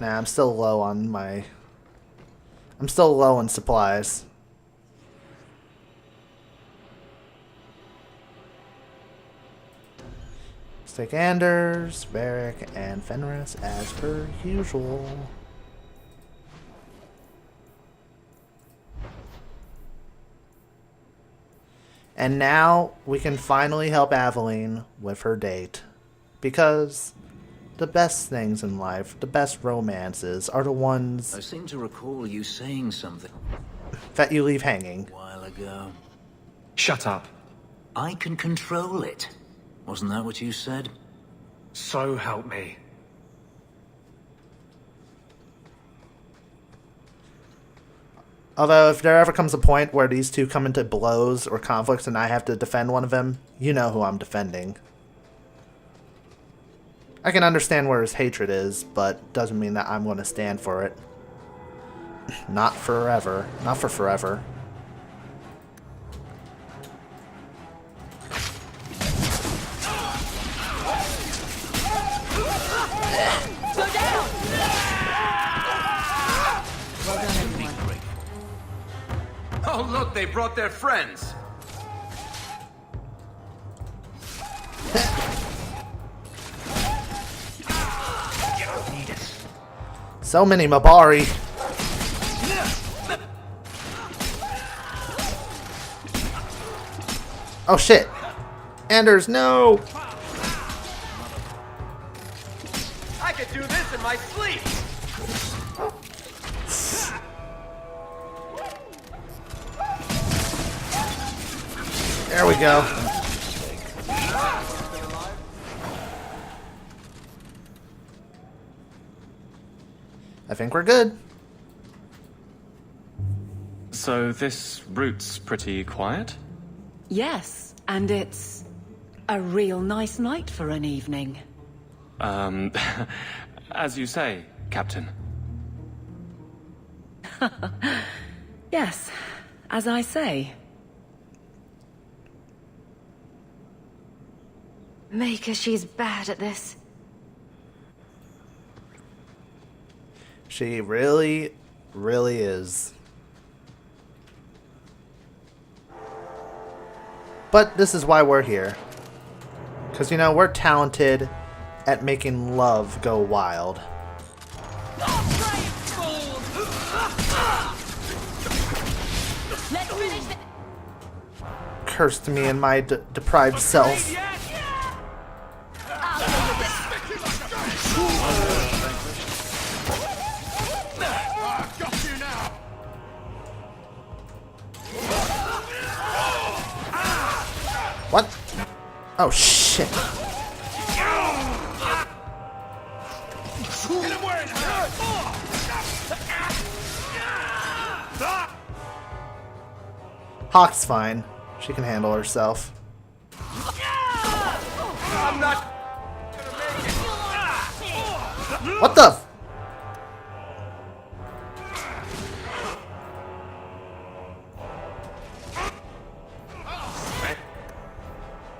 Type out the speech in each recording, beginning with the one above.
Nah, I'm still low on my... I'm still low on supplies. Let's take Anders, Varric, and Fenris as per usual. And now we can finally help Aveline with her date. Because the best things in life, the best romances, are the ones... I seem to recall you saying something that you leave hanging. a while ago. Shut up. I can control it. Wasn't that what you said? So help me. Although, if there ever comes a point where these two come into blows or conflicts and I have to defend one of them, you know who I'm defending. I can understand where his hatred is, but doesn't mean that I'm going to stand for it. Not forever. Not for forever. Oh, look, they brought their friends. So many Mabari. Oh shit. Anders, no! I could do this in my sleep. There we go. I think we're good. So this route's pretty quiet? Yes, and it's a real nice night for an evening. As you say, Captain. Yes, as I say. Maker, she's bad at this. She really, really is. But this is why we're here. Because, you know, we're talented at making love go wild. Cursed me and my deprived self. What? Oh shit. Hawke's fine. She can handle herself. I'm not gonna make it. What the?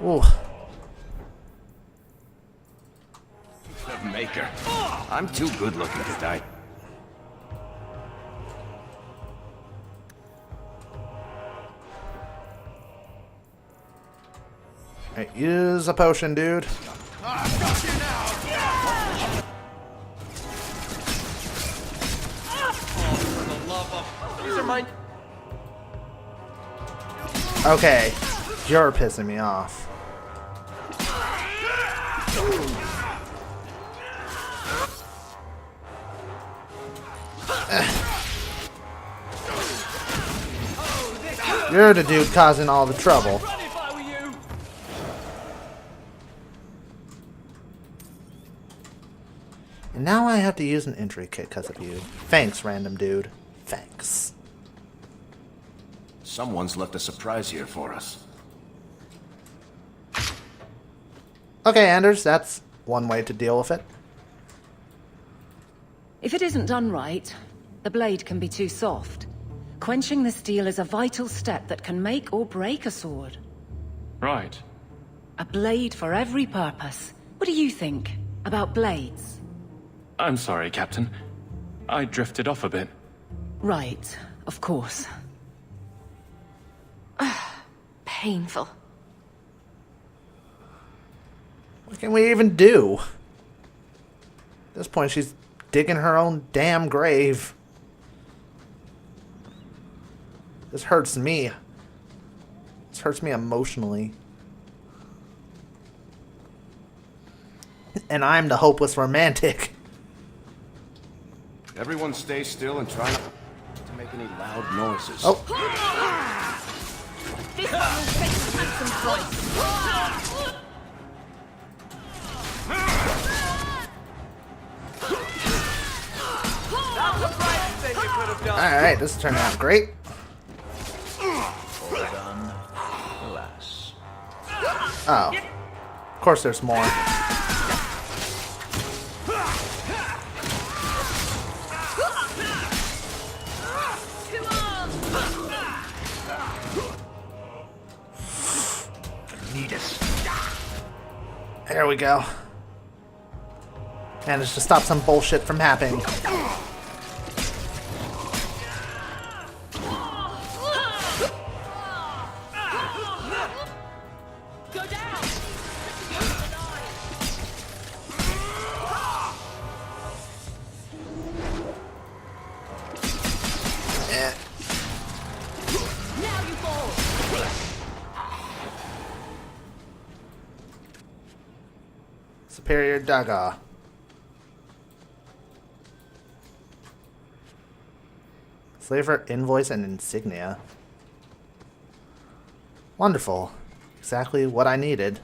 Ooh. Maker. I'm too good looking to die. Right, use a potion, dude. I've got you now. For the love of... These are mine. Okay. You're pissing me off. You're the dude causing all the trouble. And now I have to use an injury kit because of you. Thanks, random dude. Thanks. Someone's left a surprise here for us. Okay, Anders, that's one way to deal with it. If it isn't done right, the blade can be too soft. Quenching the steel is a vital step that can make or break a sword. Right. A blade for every purpose. What do you think about blades? I'm sorry, Captain. I drifted off a bit. Right, of course. Painful. What can we even do? At this point, she's digging her own damn grave. This hurts me. This hurts me emotionally. And I'm the hopeless romantic. Everyone stay still and try not to make any loud noises. Oh. This one will face a handsome price. Alright, this turned out great. Oh. Of course there's more. There we go. Managed to stop some bullshit from happening. Superior Dagger. Slaver invoice and insignia. Wonderful. Exactly what I needed.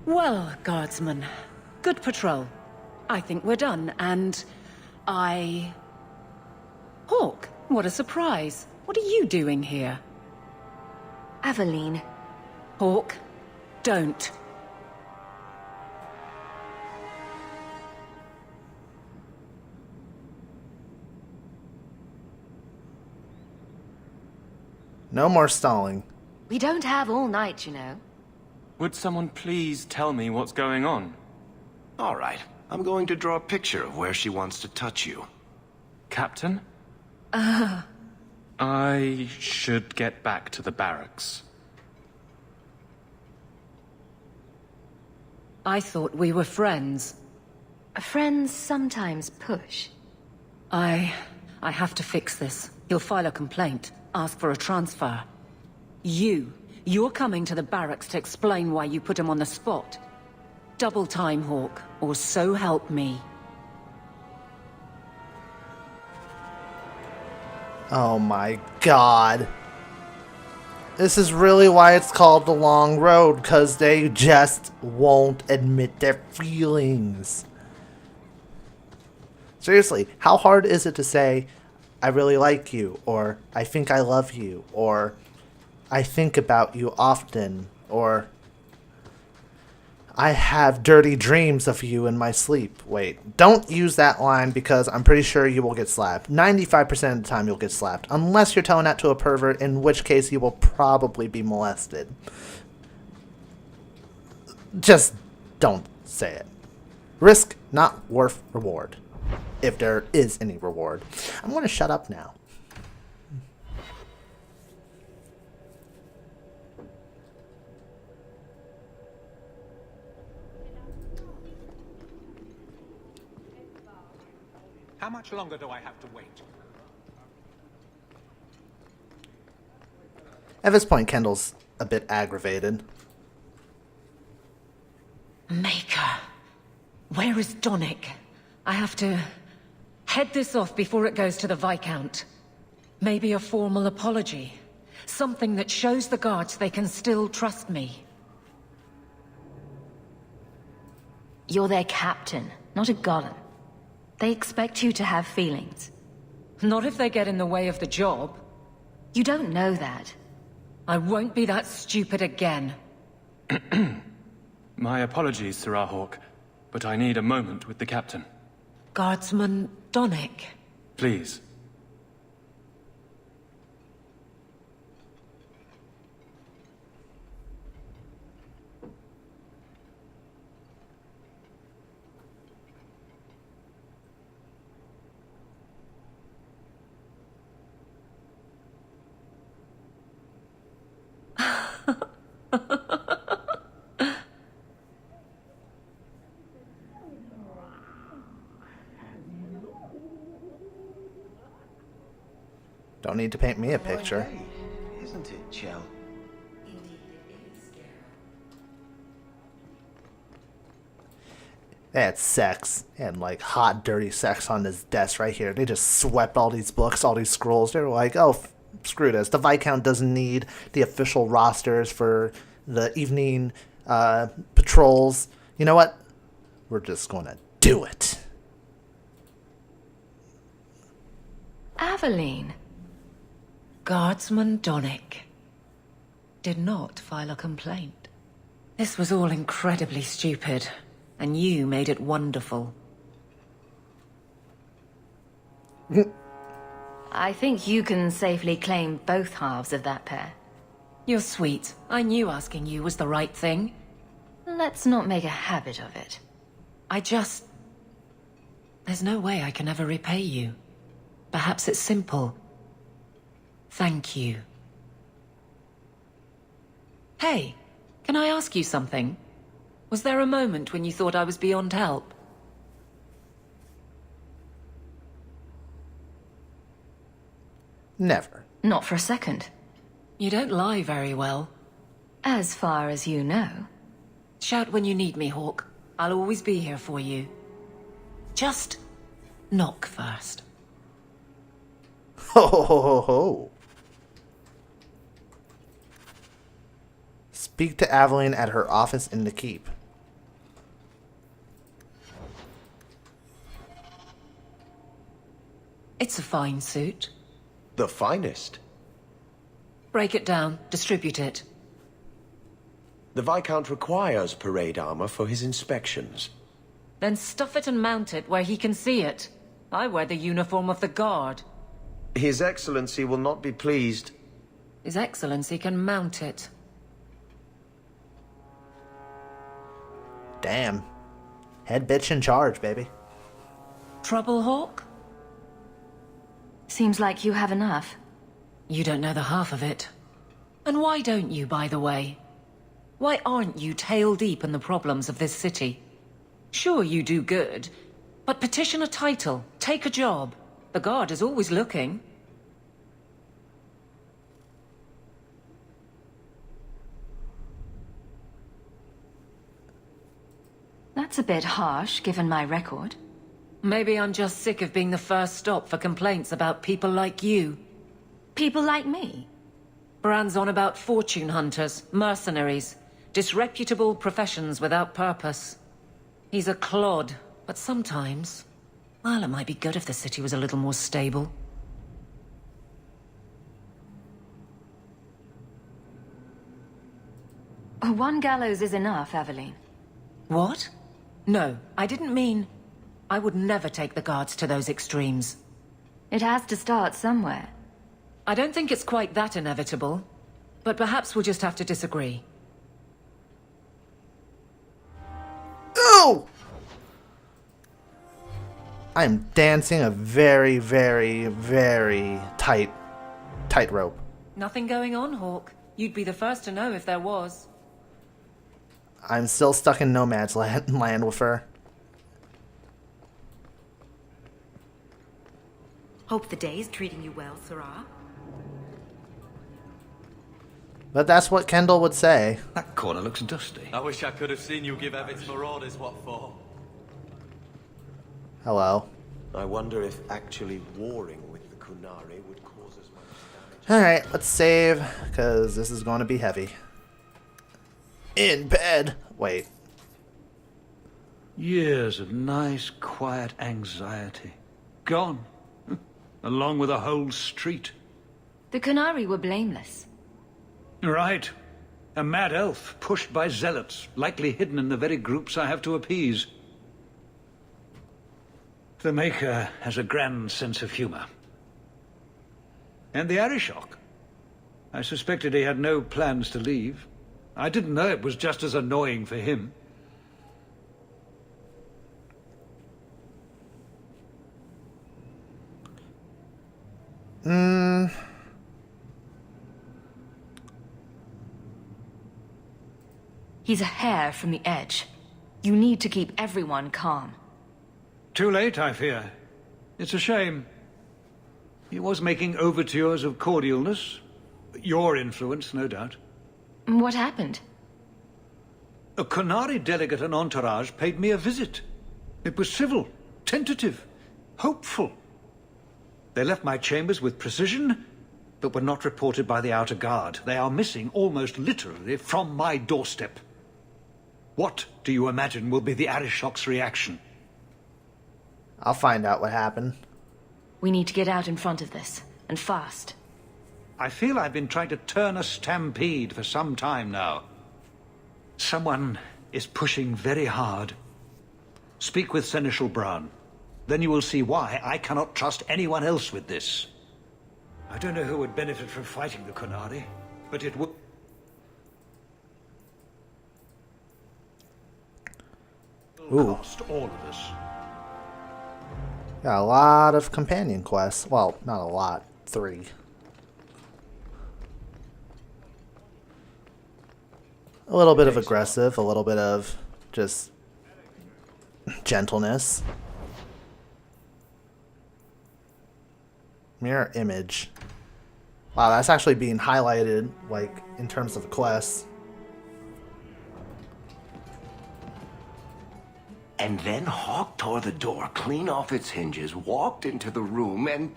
Well, guardsman, good patrol. I think we're done, and Hawke, what a surprise. What are you doing here? Aveline. Hawke, don't. No more stalling. We don't have all night, you know. Would someone please tell me what's going on? All right. I'm going to draw a picture of where she wants to touch you. Captain? I should get back to the barracks. I thought we were friends. Friends sometimes push. I have to fix this. He'll file a complaint, ask for a transfer. You're coming to the barracks to explain why you put him on the spot. Double time, Hawke, or so help me. Oh my god. This is really why it's called the long road, because they just won't admit their feelings. Seriously, how hard is it to say, I really like you, or I think I love you, or I think about you often, or I have dirty dreams of you in my sleep. Wait, don't use that line because I'm pretty sure you will get slapped. 95% of the time you'll get slapped. Unless you're telling that to a pervert, in which case you will probably be molested. Just don't say it. Risk not worth reward. If there is any reward. I'm going to shut up now. How much longer do I have to wait? At this point, Kendall's a bit aggravated. Maker. Where is Donnic? I have to head this off before it goes to the Viscount. Maybe a formal apology. Something that shows the guards they can still trust me. You're their captain, not a golem. They expect you to have feelings. Not if they get in the way of the job. You don't know that. I won't be that stupid again. My apologies, Sir Hawke, but I need a moment with the captain. Guardsman Donnic. Please. Don't need to paint me a picture. Isn't it, Chell? They had sex, and like hot, dirty sex on this desk right here. They just swept all these books, all these scrolls. They were like, oh, screw this. The Viscount doesn't need the official rosters for the evening patrols. You know what? We're just going to do it. Aveline. Guardsman Donnick did not file a complaint. This was all incredibly stupid, and you made it wonderful. I think you can safely claim both halves of that pair. You're sweet. I knew asking you was the right thing. Let's not make a habit of it. There's no way I can ever repay you. Perhaps it's simple. Thank you. Hey, can I ask you something? Was there a moment when you thought I was beyond help? Never. Not for a second. You don't lie very well. As far as you know. Shout when you need me, Hawke. I'll always be here for you. Just knock first. Ho ho ho ho ho. Speak to Aveline at her office in the keep. It's a fine suit. The finest. Break it down, distribute it. The Viscount requires parade armor for his inspections. Then stuff it and mount it where he can see it. I wear the uniform of the guard. His Excellency will not be pleased. His Excellency can mount it. Damn. Head bitch in charge, baby. Trouble, Hawke? Seems like you have enough. You don't know the half of it. And why don't you, by the way? Why aren't you tail deep in the problems of this city? Sure, you do good, but petition a title, take a job. The Guard is always looking. That's a bit harsh, given my record. Maybe I'm just sick of being the first stop for complaints about people like you. People like me? Bran's on about fortune hunters, mercenaries, disreputable professions without purpose. He's a clod, but sometimes, well, it might be good if the city was a little more stable. One gallows is enough, Aveline. What? No, I didn't mean... I would never take the Guards to those extremes. It has to start somewhere. I don't think it's quite that inevitable, but perhaps we'll just have to disagree. Ooh! I'm dancing a very, very, very tightrope. Nothing going on, Hawke. You'd be the first to know if there was. I'm still stuck in nomad's land with her. Hope the day's treating you well, Sirrah. But that's what Kendall would say. That corner looks dusty. I wish I could have seen you give Evans Marauders what for. Hello. I wonder if actually warring with the Kunari would cause as much damage. Alright, let's save, because this is going to be heavy. In bed. Wait. Years of nice, quiet anxiety. Gone. Along with a whole street. The Kunari were blameless. Right. A mad elf, pushed by zealots, likely hidden in the very groups I have to appease. The Maker has a grand sense of humor. And the Arishok. I suspected he had no plans to leave. I didn't know it was just as annoying for him. He's a hair from the edge. You need to keep everyone calm. Too late, I fear. It's a shame. He was making overtures of cordialness. Your influence, no doubt. What happened? A Qunari delegate and entourage paid me a visit. It was civil, tentative, hopeful. They left my chambers with precision, but were not reported by the outer guard. They are missing almost literally from my doorstep. What do you imagine will be the Arishok's reaction? I'll find out what happened. We need to get out in front of this, and fast. I feel I've been trying to turn a stampede for some time now. Someone is pushing very hard. Speak with Seneschal Brown. Then you will see why I cannot trust anyone else with this. I don't know who would benefit from fighting the Qunari, but it would... Ooh. Cost all of us. Got a lot of companion quests. Well, not a lot. 3. A little bit of aggressive, a little bit of just gentleness. Mirror image. Wow, that's actually being highlighted, like, in terms of quests. And then Hawke tore the door clean off its hinges, walked into the room, and...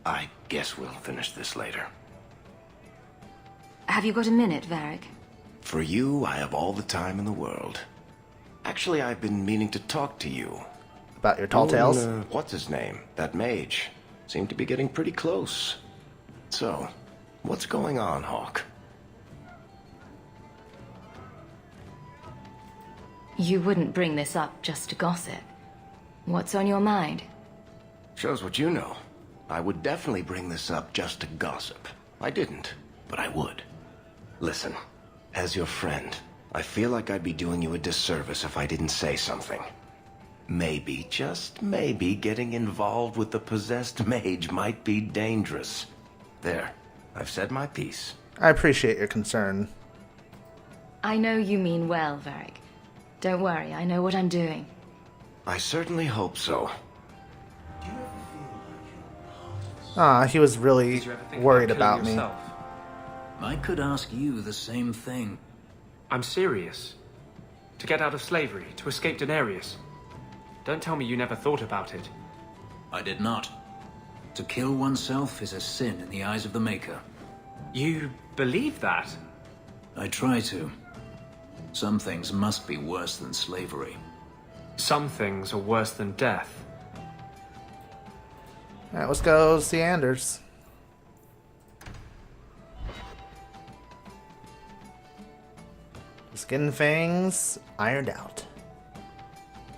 I guess we'll finish this later. Have you got a minute, Varric? For you, I have all the time in the world. Actually, I've been meaning to talk to you. About your tall tales? What's his name? That mage. Seemed to be getting pretty close. So, what's going on, Hawke? You wouldn't bring this up just to gossip. What's on your mind? Shows what you know. I would definitely bring this up just to gossip. I didn't, but I would. Listen, as your friend, I feel like I'd be doing you a disservice if I didn't say something. Maybe, just maybe, getting involved with the possessed mage might be dangerous. There, I've said my piece. I appreciate your concern. I know you mean well, Varric. Don't worry, I know what I'm doing. I certainly hope so. He was really worried about me. I could ask you the same thing. I'm serious. To get out of slavery, to escape Daenerys. Don't tell me you never thought about it. I did not. To kill oneself is a sin in the eyes of the Maker. You believe that? I try to. Some things must be worse than slavery. Some things are worse than death. Alright, let's go see Anders. Just getting things ironed out.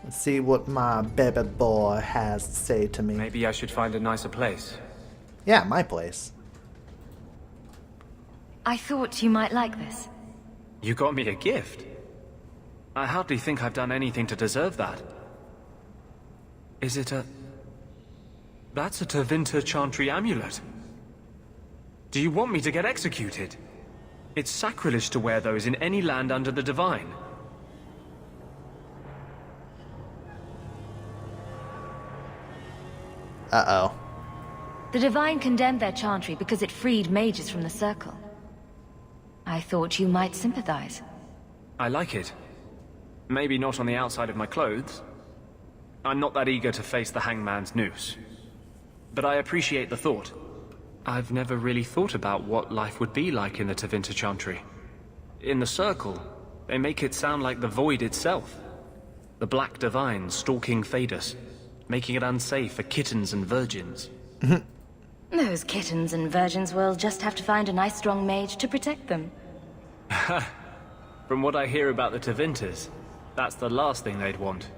Let's see what my baby boy has to say to me. Maybe I should find a nicer place. Yeah, my place. I thought you might like this. You got me a gift. I hardly think I've done anything to deserve that. Is it a... That's a Tevinter Chantry amulet. Do you want me to get executed? It's sacrilege to wear those in any land under the Divine. Uh-oh. The Divine condemned their chantry because it freed mages from the Circle. I thought you might sympathize. I like it. Maybe not on the outside of my clothes. I'm not that eager to face the hangman's noose. But I appreciate the thought. I've never really thought about what life would be like in the Tevinter Chantry. In the Circle, they make it sound like the Void itself. The Black Divine stalking Thedas, making it unsafe for kittens and virgins. Those kittens and virgins will just have to find a nice strong mage to protect them. From what I hear about the Tevinters, that's the last thing they'd want.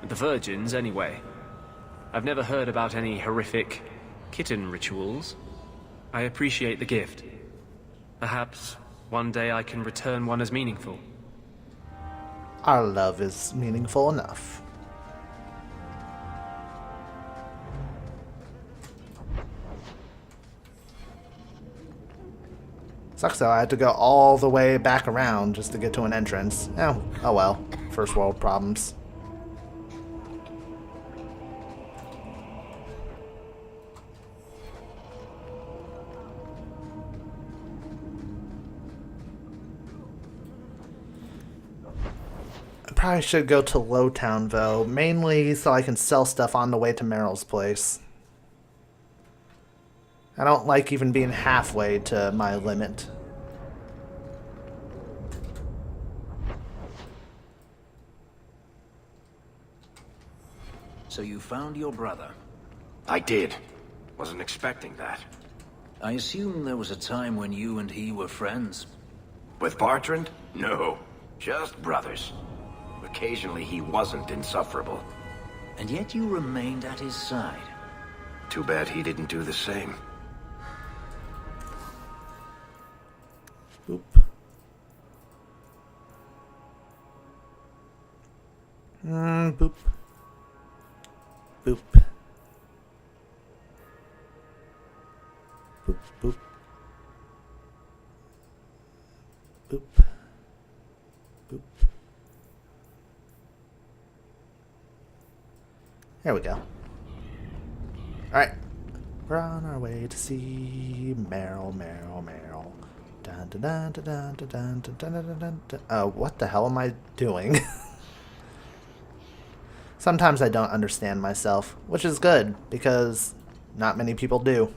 The virgins, anyway. I've never heard about any horrific kitten rituals. I appreciate the gift. Perhaps one day I can return one as meaningful. Our love is meaningful enough. Sucks though, I had to go all the way back around just to get to an entrance. Oh well. First world problems. I probably should go to Lowtown though, mainly so I can sell stuff on the way to Meryl's place. I don't like even being halfway to my limit. So you found your brother? I did. Wasn't expecting that. I assume there was a time when you and he were friends? With Bartrand? No. Just brothers. Occasionally he wasn't insufferable. And yet you remained at his side. Too bad he didn't do the same. Boop. Boop. Boop. Boop, boop. Boop. Boop. There we go. Alright. We're on our way to see Meryl. Dun, dun, dun, dun, dun, dun, dun, dun, dun, dun, dun. What the hell am I doing? Sometimes I don't understand myself, which is good, because not many people do.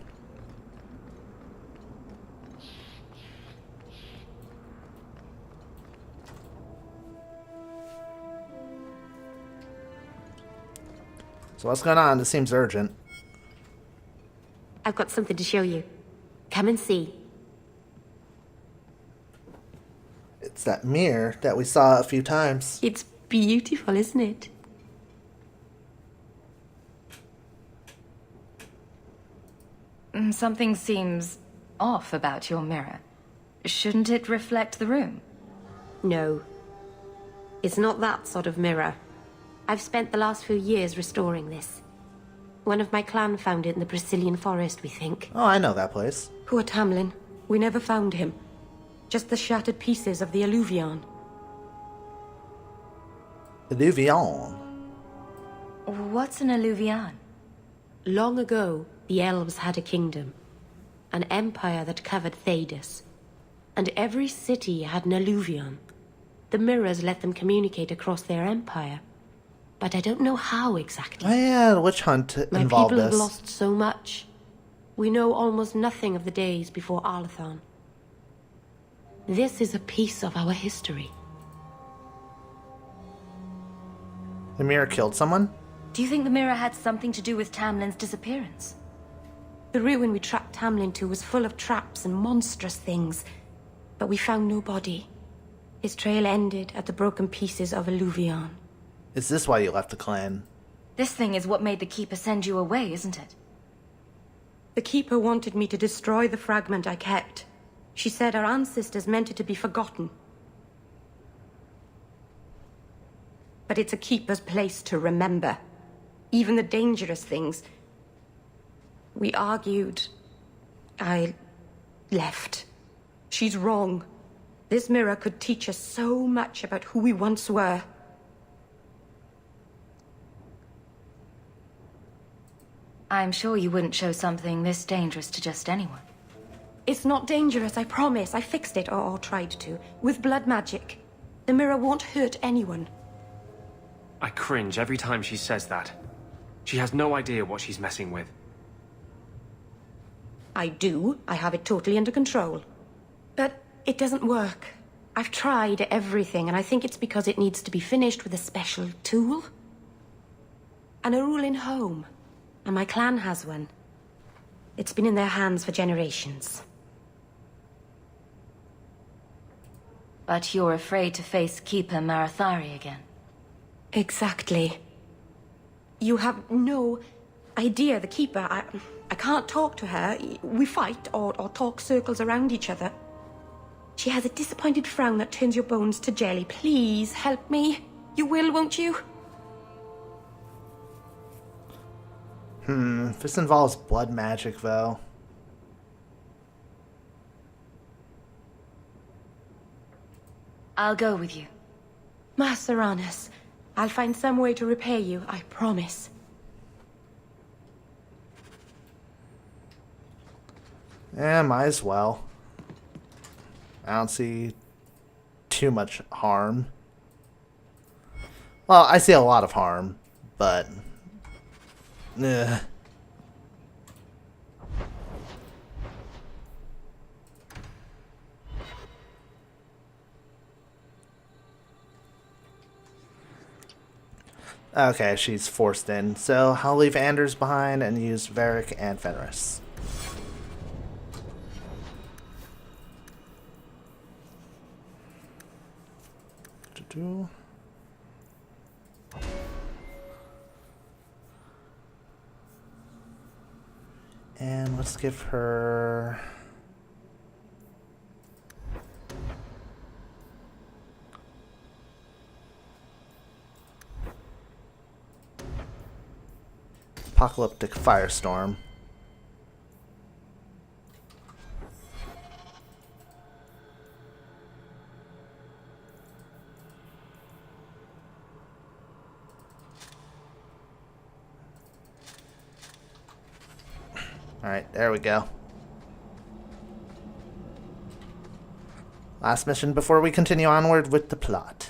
So what's going on? This seems urgent. I've got something to show you. Come and see. It's that mirror that we saw a few times. It's beautiful, isn't it? Something seems off about your mirror. Shouldn't it reflect the room? No. It's not that sort of mirror. I've spent the last few years restoring this. One of my clan found it in the Brazilian forest, we think. Oh, I know that place. Poor Tamlin. We never found him. Just the shattered pieces of the alluvion. Alluvion? What's an alluvion? Long ago, the elves had a kingdom. An empire that covered Thedas. And every city had an alluvion. The mirrors let them communicate across their empire. But I don't know how exactly. Oh yeah, the witch hunt My involved people have this. lost so much. We know almost nothing of the days before Arlathan. This is a piece of our history. The mirror killed someone? Do you think the mirror had something to do with Tamlin's disappearance? The ruin we tracked Tamlin to was full of traps and monstrous things, but we found no body. His trail ended at the broken pieces of Alluvion. Is this why you left the clan? This thing is what made the Keeper send you away, isn't it? The Keeper wanted me to destroy the fragment I kept. She said our ancestors meant it to be forgotten. But it's a Keeper's place to remember. Even the dangerous things. We argued. I left. She's wrong. This mirror could teach us so much about who we once were. I'm sure you wouldn't show something this dangerous to just anyone. It's not dangerous, I promise. I fixed it, or tried to, with blood magic. The mirror won't hurt anyone. I cringe every time she says that. She has no idea what she's messing with. I do. I have it totally under control. But it doesn't work. I've tried everything, and I think it's because it needs to be finished with a special tool. And a ruling home. And my clan has one. It's been in their hands for generations. But you're afraid to face Keeper Marathari again. Exactly. You have no idea, the Keeper. I can't talk to her. We fight or talk circles around each other. She has a disappointed frown that turns your bones to jelly. Please, help me. You will, won't you? If this involves blood magic, though. I'll go with you. Master Anus, I'll find some way to repay you, I promise. Yeah, might as well. I don't see too much harm. Well, I see a lot of harm, but... Ugh. Okay, she's forced in, so I'll leave Anders behind and use Varric and Fenris. And let's give her... Apocalyptic Firestorm. Alright, there we go. Last mission before we continue onward with the plot.